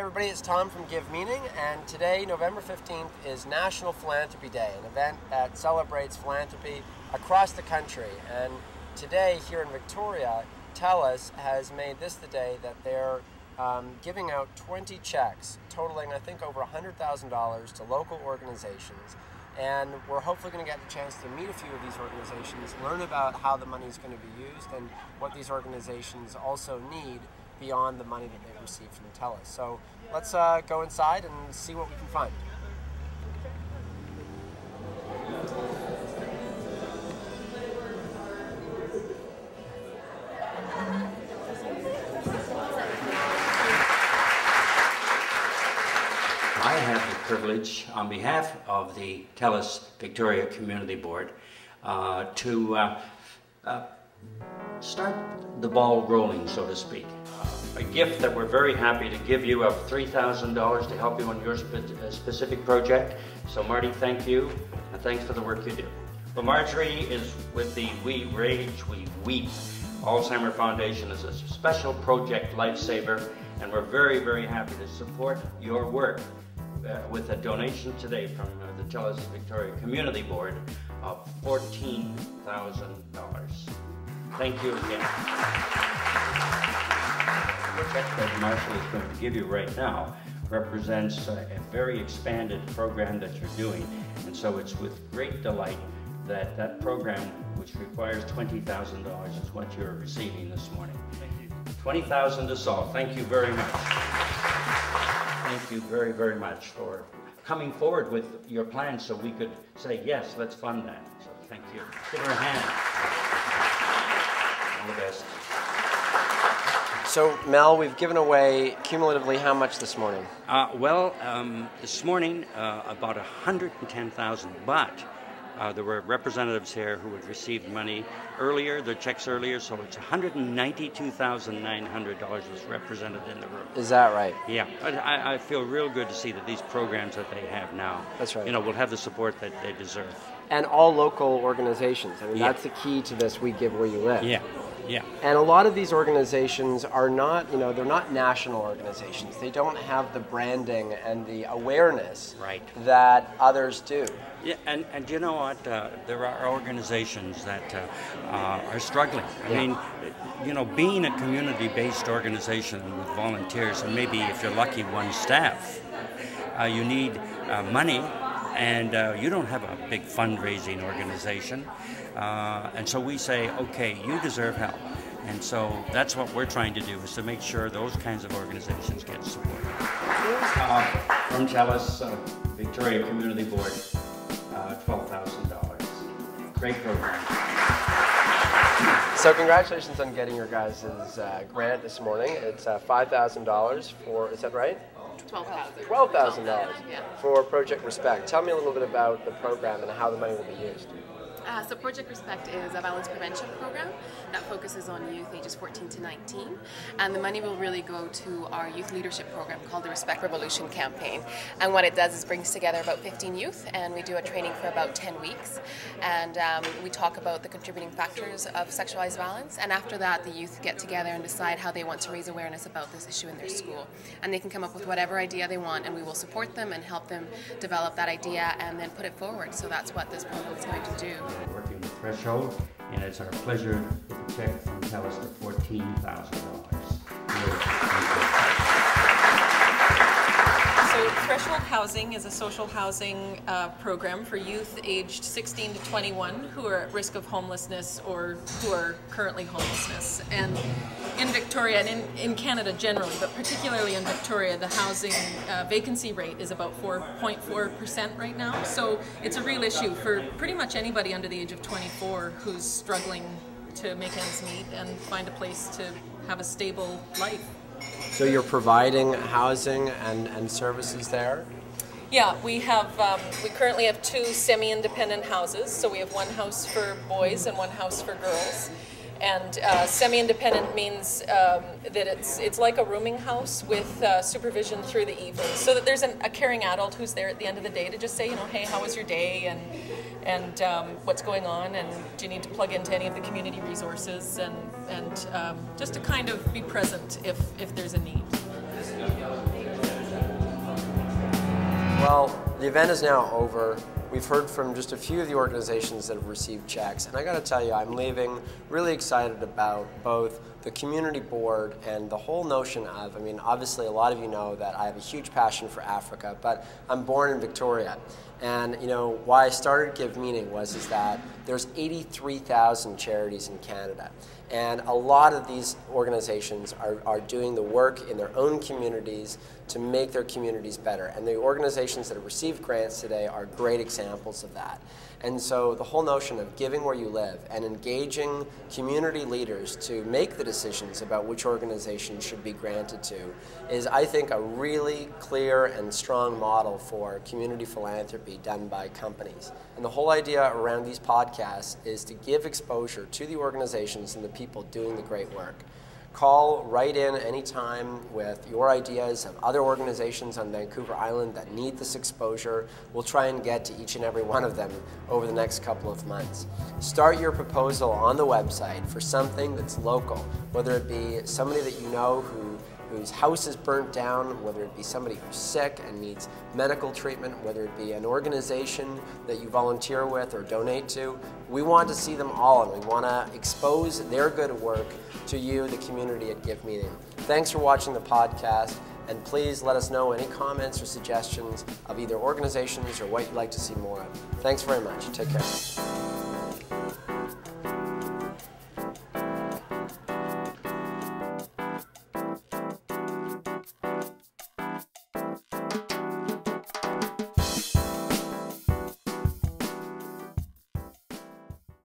everybody, it's Tom from GiveMeaning, and today, November 15th, is National Philanthropy Day, an event that celebrates philanthropy across the country. And today, here in Victoria, TELUS has made this the day that they're giving out 20 checks, totaling, I think, over $100,000 to local organizations. And we're hopefully going to get the chance to meet a few of these organizations, learn about how the money is going to be used, and what these organizations also need beyond the money that they receive from TELUS. So let's go inside and see what we can find. I have the privilege, on behalf of the TELUS Victoria Community Board, to start the ball rolling, so to speak. A gift that we're very happy to give you of $3,000 to help you on your specific project. So Marty, thank you, and thanks for the work you do. Well, Marjorie is with the We Rage, We Weep Alzheimer Foundation as a special project lifesaver, and we're very, very happy to support your work with a donation today from the TELUS Victoria Community Board of $14,000. Thank you again. The check that Marshall is going to give you right now represents a very expanded program that you're doing, and so it's with great delight that that program, which requires $20,000, is what you're receiving this morning. Thank you. $20,000 to solve. Thank you very much. Thank you very, very much for coming forward with your plan so we could say, yes, let's fund that. So thank you. Give her a hand. All the best. So, Mel, we've given away cumulatively how much this morning? This morning, about $110,000, but there were representatives here who had received money earlier, their checks earlier, so it's $192,900 was represented in the room. Is that right? Yeah, I feel real good to see that these programs that they have now, that's right, will have the support that they deserve. And all local organizations. I mean, yeah, that's the key to this We Give Where You Live. Yeah. Yeah. And a lot of these organizations are not, they're not national organizations. They don't have the branding and the awareness that others do. Yeah, and you know what? There are organizations that are struggling. I mean, being a community-based organization with volunteers, and maybe if you're lucky, one staff, you need money, and you don't have a big fundraising organization. And so we say, okay, you deserve help. And so that's what we're trying to do, is to make sure those kinds of organizations get support. From TELUS Victoria Community Board, $12,000. Great program. So congratulations on getting your guys' grant this morning. It's $5,000 for, is that right? $12,000. $12,000 for Project Respect. Tell me a little bit about the program and how the money will be used. So Project Respect is a violence prevention program that focuses on youth ages 14 to 19, and the money will really go to our youth leadership program called the Respect Revolution campaign. And what it does is brings together about 15 youth, and we do a training for about 10 weeks, and we talk about the contributing factors of sexualized violence, and after that the youth get together and decide how they want to raise awareness about this issue in their school. And they can come up with whatever idea they want, and we will support them and help them develop that idea and then put it forward. So that's what this program is going to do. Working with Threshold, and it's our pleasure with a check from TELUS for $14,000. So Threshold Housing is a social housing program for youth aged 16 to 21 who are at risk of homelessness or who are currently homelessness. And in Victoria, and in Canada generally, but particularly in Victoria, the housing vacancy rate is about 4.4% right now. So it's a real issue for pretty much anybody under the age of 24 who's struggling to make ends meet and find a place to have a stable life. So you're providing housing and services there? Yeah, we currently have 2 semi-independent houses. So we have one house for boys and one house for girls. And semi-independent means that it's like a rooming house with supervision through the evening, so that there's a caring adult who's there at the end of the day to just say, hey, how was your day, and what's going on, and do you need to plug into any of the community resources, and just to kind of be present if there's a need. Well, the event is now over. We've heard from just a few of the organizations that have received checks, and I got to tell you, I'm leaving really excited about both the community board and the whole notion of, I mean, obviously a lot of you know that I have a huge passion for Africa, but I'm born in Victoria. And you know, why I started GiveMeaning is that there's 83,000 charities in Canada. And a lot of these organizations are doing the work in their own communities to make their communities better. And the organizations that have received grants today are great examples of that. And so the whole notion of giving where you live and engaging community leaders to make the decisions about which organization should be granted to is, I think, a really clear and strong model for community philanthropy done by companies. And the whole idea around these podcasts is to give exposure to the organizations and the people doing the great work. Call, write in anytime with your ideas of other organizations on Vancouver Island that need this exposure. We'll try and get to each and every one of them over the next couple of months. Start your proposal on the website for something that's local, whether it be somebody that you know whose house is burnt down, whether it be somebody who's sick and needs medical treatment, whether it be an organization that you volunteer with or donate to. We want to see them all, and we want to expose their good work to you, the community at GiveMeaning. Thanks for watching the podcast, and please let us know any comments or suggestions of either organizations or what you'd like to see more of. Thanks very much. Take care.